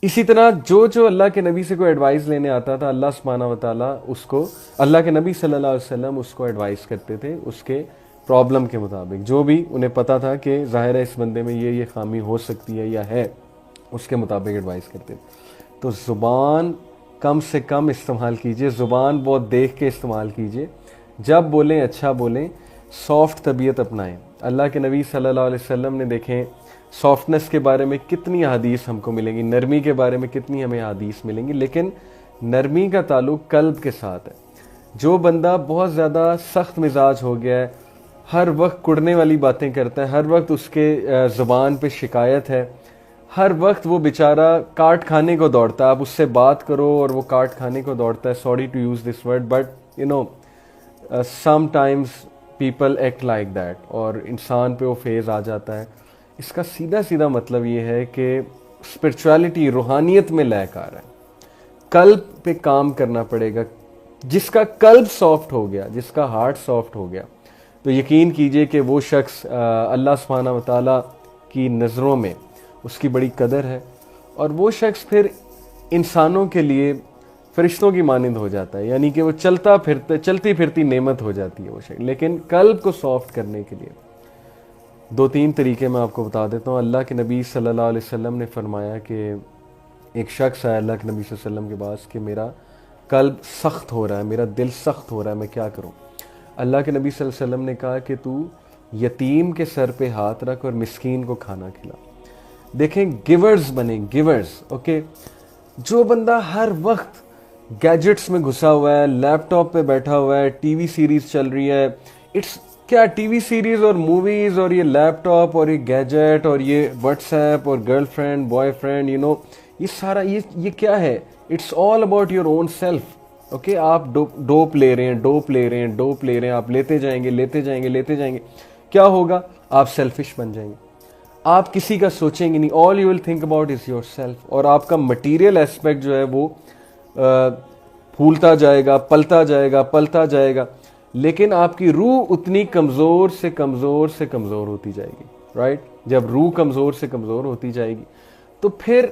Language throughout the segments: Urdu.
اسی طرح جو اللہ کے نبی سے کوئی ایڈوائز لینے آتا تھا، اللہ سبحانہ و تعالیٰ اس کو، اللہ کے نبی صلی اللہ علیہ وسلم اس کو ایڈوائز کرتے تھے اس کے پرابلم کے مطابق، جو بھی انہیں پتا تھا کہ ظاہر ہے اس بندے میں یہ خامی ہو سکتی ہے یا ہے، اس کے مطابق ایڈوائز کرتے تھے۔ تو زبان کم سے کم استعمال کیجئے، زبان بہت دیکھ کے استعمال کیجئے، جب بولیں اچھا بولیں، سافٹ طبیعت اپنائیں۔ اللہ کے نبی صلی اللہ علیہ وسلم نے دیکھیں سافٹنس کے بارے میں کتنی احادیث ہم کو ملیں گی، نرمی کے بارے میں کتنی ہمیں احادیث ملیں گی، لیکن نرمی کا تعلق قلب کے ساتھ ہے۔ جو بندہ بہت زیادہ سخت مزاج ہو گیا ہے، ہر وقت کڑنے والی باتیں کرتا ہے، ہر وقت اس کے زبان پہ شکایت ہے، ہر وقت وہ بیچارہ کاٹ کھانے کو دوڑتا ہے، آپ اس سے بات کرو اور وہ کاٹ کھانے کو دوڑتا ہے، sorry to use this word but sometimes people act like that, اور انسان پہ وہ فیز آ جاتا ہے۔ اس کا سیدھا مطلب یہ ہے کہ اسپرچویلٹی، روحانیت میں لیک ہے، قلب پہ کام کرنا پڑے گا۔ جس کا قلب سافٹ ہو گیا، جس کا ہارٹ سافٹ ہو گیا، تو یقین کیجئے کہ وہ شخص اللہ سبحانہ و تعالیٰ کی نظروں میں اس کی بڑی قدر ہے، اور وہ شخص پھر انسانوں کے لیے فرشتوں کی مانند ہو جاتا ہے، یعنی کہ وہ چلتی پھرتی نعمت ہو جاتی ہے وہ شخص۔ لیکن قلب کو سافٹ کرنے کے لیے 2-3 طریقے میں آپ کو بتا دیتا ہوں۔ اللہ کے نبی صلی اللہ علیہ وسلم نے فرمایا کہ ایک شخص آیا اللہ کے نبی صلی اللہ علیہ وسلم کے پاس کہ میرا قلب سخت ہو رہا ہے، میرا دل سخت ہو رہا ہے، میں کیا کروں؟ اللہ کے نبی صلی اللہ علیہ وسلم نے کہا کہ تو یتیم کے سر پہ ہاتھ رکھ اور مسکین کو کھانا کھلا۔ دیکھیں گیورز بنیں، گیورز، اوکے۔ جو بندہ ہر وقت گیجٹس میں گھسا ہوا ہے، لیپ ٹاپ پہ بیٹھا ہوا ہے، ٹی وی سیریز چل رہی ہے، کیا ٹی وی سیریز اور موویز اور یہ لیپ ٹاپ اور یہ گیجٹ اور یہ واٹس ایپ اور گرل فرینڈ بوائے فرینڈ، یہ سارا یہ کیا ہے؟ It's all about your own self, okay. آپ ڈوپ لے رہے ہیں، آپ لیتے جائیں گے، کیا ہوگا؟ آپ سیلفش بن جائیں گے، آپ کسی کا سوچیں گے نہیں، all you will think about is your self, اور آپ کا مٹیریل ایسپیکٹ جو ہے وہ پھولتا جائے گا، پلتا جائے گا، لیکن آپ کی روح اتنی کمزور سے کمزور ہوتی جائے گی، رائٹ؟ جب روح کمزور سے کمزور ہوتی جائے گی تو پھر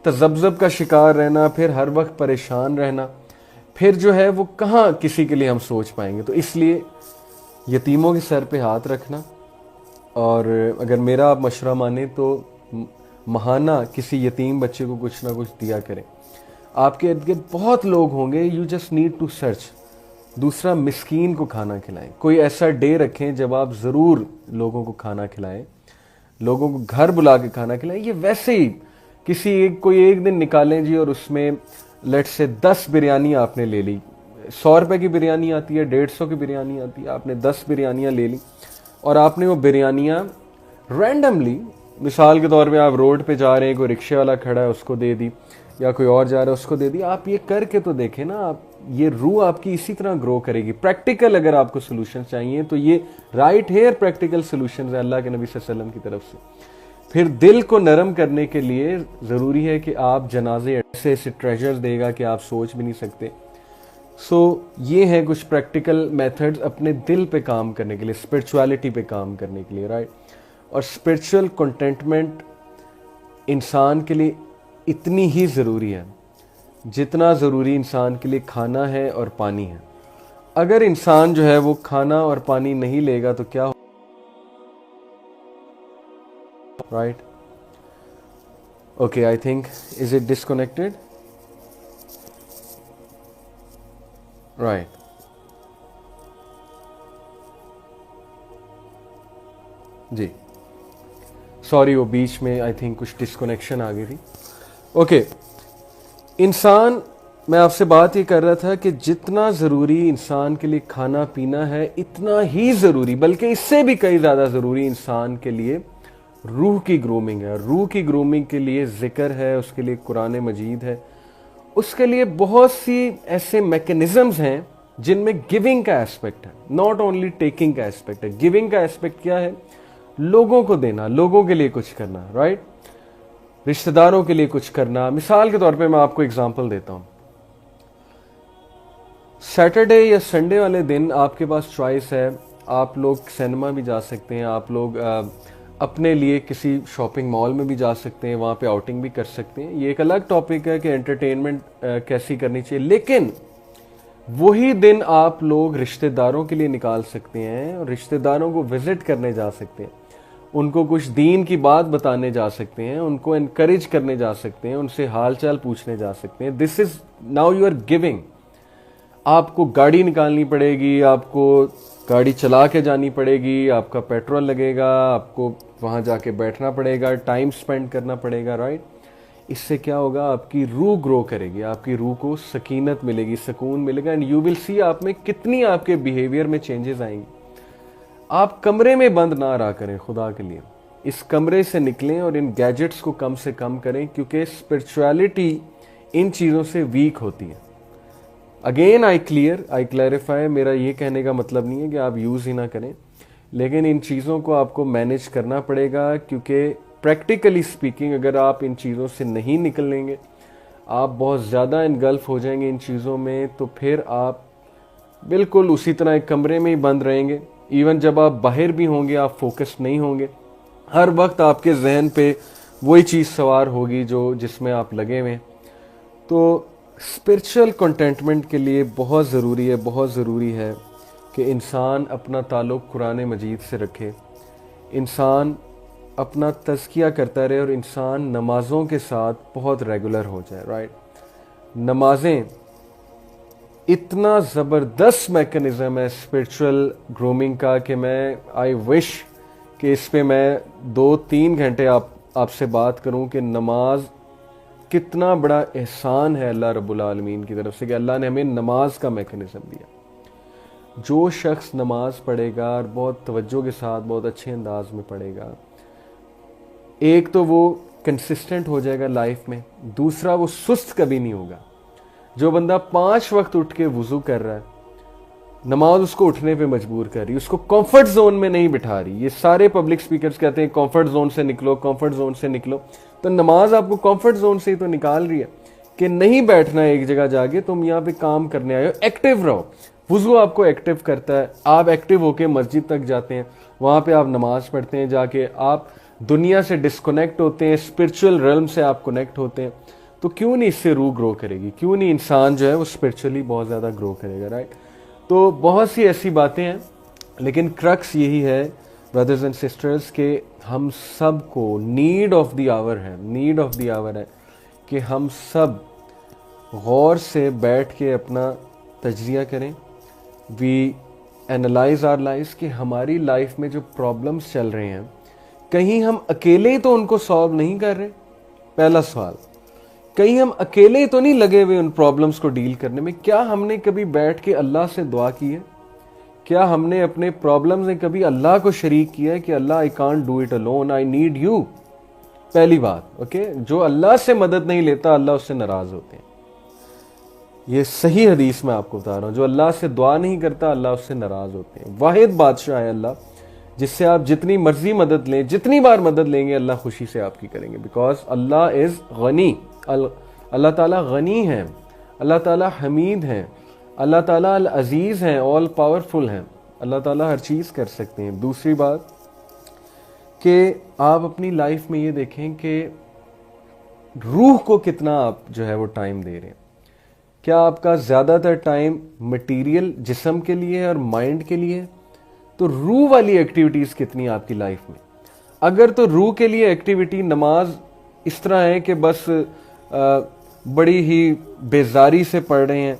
تذبذب کا شکار رہنا، پھر ہر وقت پریشان رہنا، پھر جو ہے وہ کہاں کسی کے لیے ہم سوچ پائیں گے؟ تو اس لیے یتیموں کے سر پہ ہاتھ رکھنا، اور اگر میرا آپ مشورہ مانیں تو ماہانہ کسی یتیم بچے کو کچھ نہ کچھ دیا کریں۔ آپ کے ارد گرد بہت لوگ ہوں گے، you just need to search. دوسرا، مسکین کو کھانا کھلائیں، کوئی ایسا ڈے رکھیں جب آپ ضرور لوگوں کو کھانا کھلائیں، لوگوں کو گھر بلا کے کھانا کھلائیں۔ یہ ویسے ہی کوئی ایک دن نکالیں جی، اور اس میں لیٹ سے 10 بریانی آپ نے لے لی، 100 روپے کی بریانی آتی ہے، 150 کی بریانی آتی ہے، آپ نے 10 بریانیاں لے لی، اور آپ نے وہ بریانیاں رینڈملی، مثال کے طور پہ آپ روڈ پہ جا رہے ہیں، کوئی رکشے والا کھڑا ہے اس کو دے دی، یا کوئی اور جا رہا ہے اس کو دے دی۔ آپ یہ کر کے تو دیکھیں نا، آپ یہ روح آپ کی اسی طرح گرو کرے گی۔ پریکٹیکل اگر آپ کو سلوشن چاہیے تو یہ رائٹ ہیئر پریکٹیکل سلوشنز ہیں اللہ کے نبی صلی اللہ علیہ وسلم کی طرف سے۔ پھر دل کو نرم کرنے کے لیے ضروری ہے کہ آپ جنازے ایسے ٹریجر دے گا کہ آپ سوچ بھی نہیں سکتے۔ یہ ہیں کچھ پریکٹیکل میتھڈز اپنے دل پہ کام کرنے کے لیے، اسپرچویلٹی پہ کام کرنے کے لیے، رائٹ؟ اور اسپرچول کنٹینٹمنٹ انسان کے لیے اتنی ہی ضروری ہے جتنا ضروری انسان کے لیے کھانا ہے اور پانی ہے۔ اگر انسان جو ہے وہ کھانا اور پانی نہیں لے گا تو کیا ہو، right? Okay, I think is it disconnected? Right, جی سوری، وہ بیچ میں آئی تھنک کچھ ڈسکنیکشن آ گئی تھی۔ اوکے، انسان، میں آپ سے بات یہ کر رہا تھا کہ جتنا ضروری انسان کے لیے کھانا پینا ہے، اتنا ہی ضروری، بلکہ اس سے بھی کئی زیادہ ضروری انسان کے لیے روح کی گرومنگ ہے۔ روح کی گرومنگ کے لیے ذکر ہے، اس کے لیے قرآن مجید ہے، اس کے لیے بہت سی ایسے میکنزمز ہیں جن میں گیونگ کا ایسپیکٹ ہے، ناٹ اونلی ٹیکنگ کا ایسپیکٹ ہے۔ گیونگ کا ایسپیکٹ کیا ہے؟ لوگوں کو دینا، لوگوں کے لیے کچھ کرنا، رائٹ؟ رشتہ داروں کے لیے کچھ کرنا۔ مثال کے طور پہ میں آپ کو اگزامپل دیتا ہوں، سیٹرڈے یا سنڈے والے دن آپ کے پاس چوائس ہے، آپ لوگ سینما بھی جا سکتے ہیں، آپ لوگ اپنے لیے کسی شاپنگ مال میں بھی جا سکتے ہیں, وہاں پہ آؤٹنگ بھی کر سکتے ہیں. یہ ایک الگ ٹاپک ہے کہ انٹرٹینمنٹ کیسی کرنی چاہیے, لیکن وہی دن آپ لوگ رشتہ داروں کے لیے نکال سکتے ہیں اور رشتہ داروں کو وزٹ کرنے جا سکتے ہیں, ان کو کچھ دین کی بات بتانے جا سکتے ہیں, ان کو انکریج کرنے جا سکتے ہیں, ان سے حال چال پوچھنے جا سکتے ہیں. This is now you are giving. آپ کو گاڑی نکالنی پڑے گی, آپ کو گاڑی چلا کے جانی پڑے گی, آپ کا پیٹرول لگے گا, آپ کو وہاں جا کے بیٹھنا پڑے گا, ٹائم سپینڈ کرنا پڑے گا, رائٹ. اس سے کیا ہوگا, آپ کی روح گرو کرے گی, آپ کی روح کو سکینت ملے گی, سکون ملے گا, اینڈ یو ول سی آپ میں کتنی آپ کے بیہیویئر میں چینجز آئیں گی. آپ کمرے میں بند نہ رہا کریں, خدا کے لیے اس کمرے سے نکلیں اور ان گیجٹس کو کم سے کم کریں, کیونکہ اسپرچویلٹی ان چیزوں سے ویک ہوتی ہے. اگین آئی کلیریفائی, میرا یہ کہنے کا مطلب نہیں ہے کہ آپ یوز ہی نہ کریں, لیکن ان چیزوں کو آپ کو مینیج کرنا پڑے گا, کیونکہ پریکٹیکلی اسپیکنگ اگر آپ ان چیزوں سے نہیں نکل لیں گے, آپ بہت زیادہ انگلف ہو جائیں گے ان چیزوں میں, تو پھر آپ بالکل اسی طرح ایک کمرے میں ہی بند رہیں گے. ایون جب آپ باہر بھی ہوں گے آپ فوکس نہیں ہوں گے, ہر وقت آپ کے ذہن پہ وہی چیز سوار ہوگی جس میں آپ لگے ہوئے. تو اسپرچل کنٹینٹمنٹ کے لیے بہت ضروری ہے کہ انسان اپنا تعلق قرآن مجید سے رکھے, انسان اپنا تزکیہ کرتا رہے, اور انسان نمازوں کے ساتھ بہت ریگولر ہو جائے, رائٹ. نمازیں اتنا زبردست میکنزم ہے اسپرچل گرومنگ کا کہ میں آئی وش کہ اس پہ میں 2-3 گھنٹے آپ سے بات کروں کہ نماز کتنا بڑا احسان ہے اللہ رب العالمین کی طرف سے, کہ اللہ نے ہمیں نماز کا میکنزم دیا. جو شخص نماز پڑھے گا اور بہت توجہ کے ساتھ بہت اچھے انداز میں پڑھے گا, ایک تو وہ کنسسٹنٹ ہو جائے گا لائف میں, دوسرا وہ سست کبھی نہیں ہوگا. جو بندہ 5 وقت اٹھ کے وضو کر رہا ہے, نماز اس کو اٹھنے پہ مجبور کر رہی, اس کو کمفرٹ زون میں نہیں بٹھا رہی. یہ سارے پبلک سپیکرز کہتے ہیں کمفرٹ زون سے نکلو, کمفرٹ زون سے نکلو, تو نماز آپ کو کمفرٹ زون سے ہی تو نکال رہی ہے کہ نہیں بیٹھنا ہے ایک جگہ جا کے, تم یہاں پہ کام کرنے آئے ہو, ایکٹیو رہو. وضو آپ کو ایکٹیو کرتا ہے, آپ ایکٹیو ہو کے مسجد تک جاتے ہیں, وہاں پہ آپ نماز پڑھتے ہیں, جا کے آپ دنیا سے ڈسکنیکٹ ہوتے ہیں, اسپرچل ریلم سے آپ کنیکٹ ہوتے ہیں. تو کیوں نہیں اس سے روح گرو کرے گی, کیوں نہیں انسان جو ہے وہ اسپرچولی بہت زیادہ گرو کرے گا, رائٹ. تو بہت سی ایسی باتیں ہیں, لیکن کرکس یہی ہے بردرز اینڈ سسٹرز کہ ہم سب کو نیڈ آف دی آور ہے کہ ہم سب غور سے بیٹھ کے اپنا تجزیہ کریں. وی اینالائز آر لائف کہ ہماری لائف میں جو پرابلمس چل رہے ہیں, کہیں ہم اکیلے تو ان کو سالو نہیں کر رہے. پہلا سوال, کہیں ہم اکیلے تو نہیں لگے ہوئے ان پرابلمس کو ڈیل کرنے میں. کیا ہم نے کبھی بیٹھ کے اللہ سے دعا کی ہے؟ کیا ہم نے اپنے پرابلمز میں کبھی اللہ کو شریک کیا ہے کہ اللہ I can't do it alone, I need you? پہلی بات, اوکے. جو اللہ سے مدد نہیں لیتا اللہ اس سے ناراض ہوتے ہیں. یہ صحیح حدیث میں آپ کو بتا رہا ہوں, جو اللہ سے دعا نہیں کرتا اللہ اس سے ناراض ہوتے ہیں. واحد بادشاہ ہے اللہ, جس سے آپ جتنی مرضی مدد لیں, جتنی بار مدد لیں گے اللہ خوشی سے آپ کی کریں گے, بیکاز اللہ از غنی. اللہ تعالیٰ غنی ہیں, اللہ تعالیٰ حمید ہیں, اللہ تعالیٰ العزیز ہیں, آل پاورفل ہیں, اللہ تعالیٰ ہر چیز کر سکتے ہیں. دوسری بات کہ آپ اپنی لائف میں یہ دیکھیں کہ روح کو کتنا آپ جو ہے وہ ٹائم دے رہے ہیں. کیا آپ کا زیادہ تر ٹائم مٹیریل جسم کے لیے ہے اور مائنڈ کے لیے ہے؟ تو روح والی ایکٹیویٹیز کتنی آپ کی لائف میں؟ اگر تو روح کے لیے ایکٹیویٹی نماز اس طرح ہے کہ بس بڑی ہی بیزاری سے پڑھ رہے ہیں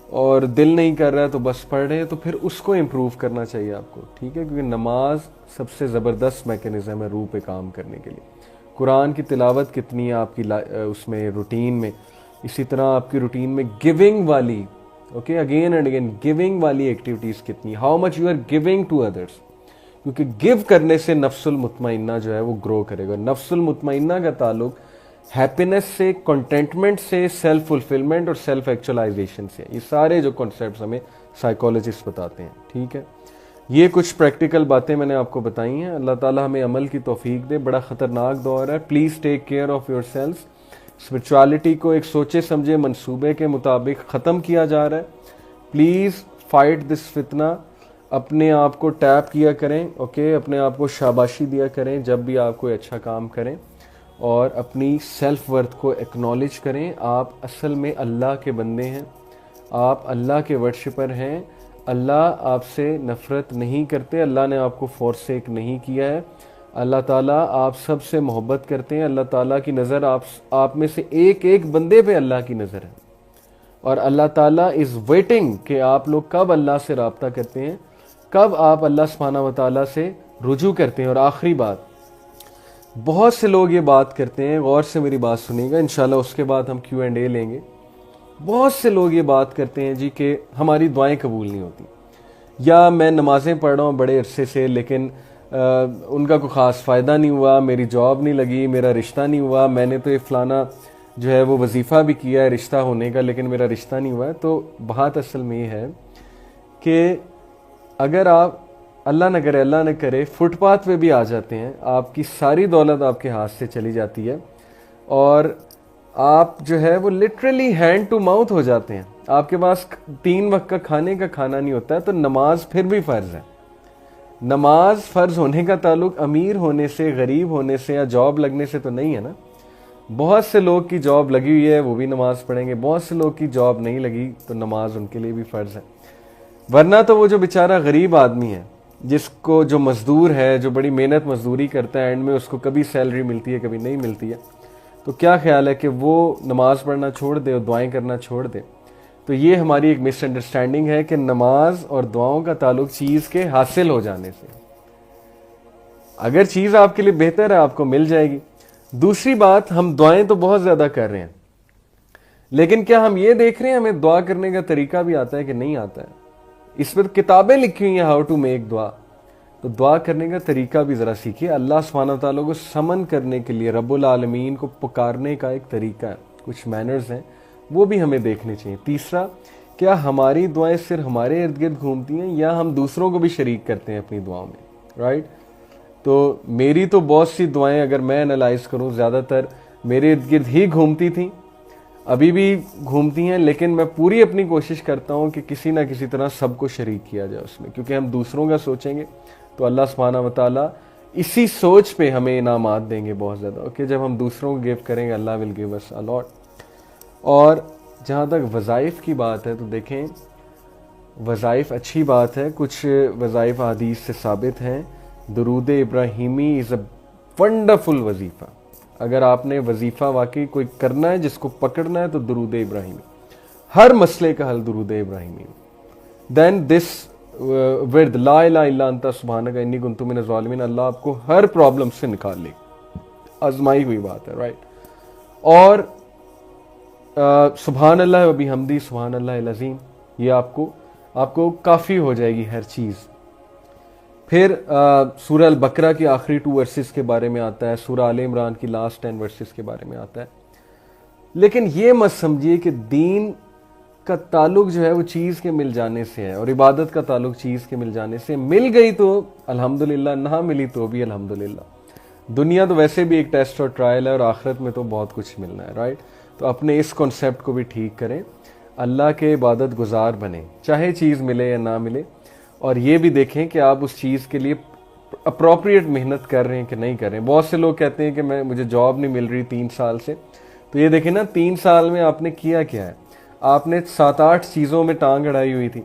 اور دل نہیں کر رہا تو بس پڑھ رہے ہیں, تو پھر اس کو امپروو کرنا چاہیے آپ کو, ٹھیک ہے. کیونکہ نماز سب سے زبردست میکنزم ہے روح پہ کام کرنے کے لیے. قرآن کی تلاوت کتنی ہے آپ کی اس میں روٹین میں, اسی طرح آپ کی روٹین میں گیونگ والی, okay, again and again giving والی ایکٹیویٹیز کتنی, how much you are giving to others. کیونکہ گیو کرنے سے نفس المطمئنہ جو ہے وہ گرو کرے گا. نفس المطمئنہ کا تعلق ہیپینس سے, کنٹینٹمنٹ سے, سیلف فلفلمنٹ اور سیلف ایکچولائزیشن سے. یہ سارے جو کانسیپٹس ہمیں سائیکالوجسٹ بتاتے ہیں, ٹھیک ہے. یہ کچھ پریکٹیکل باتیں میں نے آپ کو بتائی ہیں. اللہ تعالیٰ ہمیں عمل کی توفیق دے. بڑا خطرناک دور ہے, please take care of yourself. Spirituality کو ایک سوچے سمجھے منصوبے کے مطابق ختم کیا جا رہا ہے. پلیز فائٹ دس فتنہ. اپنے آپ کو ٹیپ کیا کریں، اوکے، اپنے آپ کو شاباشی دیا کریں جب بھی آپ کوئی اچھا کام کریں، اور اپنی سیلف ورتھ کو ایکنالج کریں۔ آپ اصل میں اللہ کے بندے ہیں، آپ اللہ کے ورشپر ہیں، اللہ آپ سے نفرت نہیں کرتے، اللہ نے آپ کو فورسیک نہیں کیا ہے، اللہ تعالیٰ آپ سب سے محبت کرتے ہیں، اللہ تعالیٰ کی نظر آپ میں سے ایک ایک بندے پہ اللہ کی نظر ہے، اور اللہ تعالیٰ از ویٹنگ کہ آپ لوگ کب اللہ سے رابطہ کرتے ہیں، کب آپ اللہ سبحانہ و تعالیٰ سے رجوع کرتے ہیں۔ اور آخری بات، بہت سے لوگ یہ بات کرتے ہیں، غور سے میری بات سنیے گا، انشاءاللہ اس کے بعد ہم Q&A لیں گے۔ بہت سے لوگ یہ بات کرتے ہیں جی کہ ہماری دعائیں قبول نہیں ہوتی، یا میں نمازیں پڑھ رہا ہوں بڑے عرصے سے لیکن ان کا کوئی خاص فائدہ نہیں ہوا، میری جاب نہیں لگی، میرا رشتہ نہیں ہوا، میں نے تو یہ فلانا جو ہے وہ وظیفہ بھی کیا ہے رشتہ ہونے کا لیکن میرا رشتہ نہیں ہوا ہے۔ تو بات اصل میں یہ ہے کہ اگر آپ اللہ نہ کرے فٹ پاتھ پہ بھی آ جاتے ہیں، آپ کی ساری دولت آپ کے ہاتھ سے چلی جاتی ہے، اور آپ جو ہے وہ لٹرلی ہینڈ ٹو ماؤتھ ہو جاتے ہیں، آپ کے پاس 3 وقت کا کھانے کا کھانا نہیں ہوتا ہے، تو نماز پھر بھی فرض ہے۔ نماز فرض ہونے کا تعلق امیر ہونے سے، غریب ہونے سے یا جاب لگنے سے تو نہیں ہے نا۔ بہت سے لوگ کی جاب لگی ہوئی ہے وہ بھی نماز پڑھیں گے، بہت سے لوگ کی جاب نہیں لگی تو نماز ان کے لیے بھی فرض ہے۔ ورنہ تو وہ جو بیچارہ غریب آدمی ہے، جس کو جو مزدور ہے، جو بڑی محنت مزدوری کرتا ہے، اینڈ میں اس کو کبھی سیلری ملتی ہے کبھی نہیں ملتی ہے، تو کیا خیال ہے کہ وہ نماز پڑھنا چھوڑ دے اور دعائیں کرنا چھوڑ دے؟ تو یہ ہماری ایک مس انڈرسٹینڈنگ ہے کہ نماز اور دعاؤں کا تعلق چیز کے حاصل ہو جانے سے۔ اگر چیز آپ کے لیے بہتر ہے آپ کو مل جائے گی۔ دوسری بات، ہم دعائیں تو بہت زیادہ کر رہے ہیں، لیکن کیا ہم یہ دیکھ رہے ہیں ہمیں دعا کرنے کا طریقہ بھی آتا ہے کہ نہیں آتا ہے؟ اس پر کتابیں لکھی ہوئی ہیں ہاؤ ٹو میک دعا، تو دعا کرنے کا طریقہ بھی ذرا سیکھیے۔ اللہ سبحانہ و تعالیٰ کو سمن کرنے کے لیے، رب العالمین کو پکارنے کا ایک طریقہ ہے، کچھ مینرز ہیں، وہ بھی ہمیں دیکھنے چاہیے۔ تیسرا، کیا ہماری دعائیں صرف ہمارے ارد گرد گھومتی ہیں یا ہم دوسروں کو بھی شریک کرتے ہیں اپنی دعاؤں میں، رائٹ؟ تو میری تو بہت سی دعائیں اگر میں انالائز کروں زیادہ تر میرے ارد گرد ہی گھومتی تھیں، ابھی بھی گھومتی ہیں، لیکن میں پوری اپنی کوشش کرتا ہوں کہ کسی نہ کسی طرح سب کو شریک کیا جائے اس میں، کیونکہ ہم دوسروں کا سوچیں گے تو اللہ سبحانہ و تعالیٰ اسی سوچ پہ ہمیں انعامات دیں گے بہت زیادہ، اوکے؟ جب ہم دوسروں کو گیو کریں گے اللہ ول گیو اس اے لاٹ۔ اور جہاں تک وظائف کی بات ہے تو دیکھیں، وظائف اچھی بات ہے، کچھ وظائف حدیث سے ثابت ہیں۔ درود ابراہیمی از اے ونڈرفل وظیفہ، اگر آپ نے وظیفہ واقعی کوئی کرنا ہے، جس کو پکڑنا ہے، تو درود ابراہیمی، ہر مسئلے کا حل درود ابراہیمی۔ دین دس ورد لا الہ الا انت سبحانک انی کنت من الظالمین، اللہ آپ کو ہر پرابلم سے نکال لے، آزمائی ہوئی بات ہے، رائٹ؟ اور سبحان اللہ و بحمدہ سبحان اللہ العظیم، یہ آپ کو کافی ہو جائے گی ہر چیز۔ پھر سورہ البقرہ کی آخری 2 ورسز کے بارے میں آتا ہے، سورہ آل عمران کی لاسٹ 10 ورسز کے بارے میں آتا ہے، لیکن یہ مت سمجھیے کہ دین کا تعلق جو ہے وہ چیز کے مل جانے سے ہے، اور عبادت کا تعلق چیز کے مل جانے سے۔ مل گئی تو الحمدللہ، نہ ملی تو بھی الحمدللہ۔ دنیا تو ویسے بھی ایک ٹیسٹ اور ٹرائل ہے، اور آخرت میں تو بہت کچھ ملنا ہے، رائٹ؟ تو اپنے اس کانسیپٹ کو بھی ٹھیک کریں، اللہ کے عبادت گزار بنیں، چاہے چیز ملے یا نہ ملے، اور یہ بھی دیکھیں کہ آپ اس چیز کے لیے اپروپریٹ محنت کر رہے ہیں کہ نہیں کر رہے ہیں۔ بہت سے لوگ کہتے ہیں کہ مجھے جاب نہیں مل رہی 3 سال سے، تو یہ دیکھیں نا 3 سال میں آپ نے کیا کیا ہے؟ آپ نے 7-8 چیزوں میں ٹانگ اڑائی ہوئی تھی۔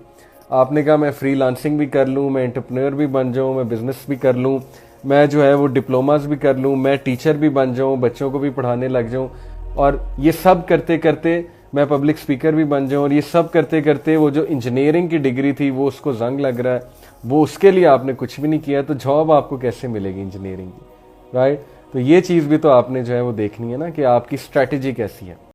آپ نے کہا میں فری لانسنگ بھی کر لوں، میں انٹرپرینور بھی بن جاؤں، میں بزنس بھی کر لوں، میں جو ہے وہ ڈپلوماز بھی کر لوں، میں ٹیچر بھی بن جاؤں، بچوں کو بھی پڑھانے لگ جاؤں، اور یہ سب کرتے کرتے میں پبلک سپیکر بھی بن جاؤں، اور یہ سب کرتے کرتے وہ جو انجینئرنگ کی ڈگری تھی وہ اس کو زنگ لگ رہا ہے، وہ اس کے لیے آپ نے کچھ بھی نہیں کیا، تو جاب آپ کو کیسے ملے گی انجینئرنگ کی، رائٹ؟ تو یہ چیز بھی تو آپ نے جو ہے وہ دیکھنی ہے نا کہ آپ کی اسٹریٹجی کیسی ہے۔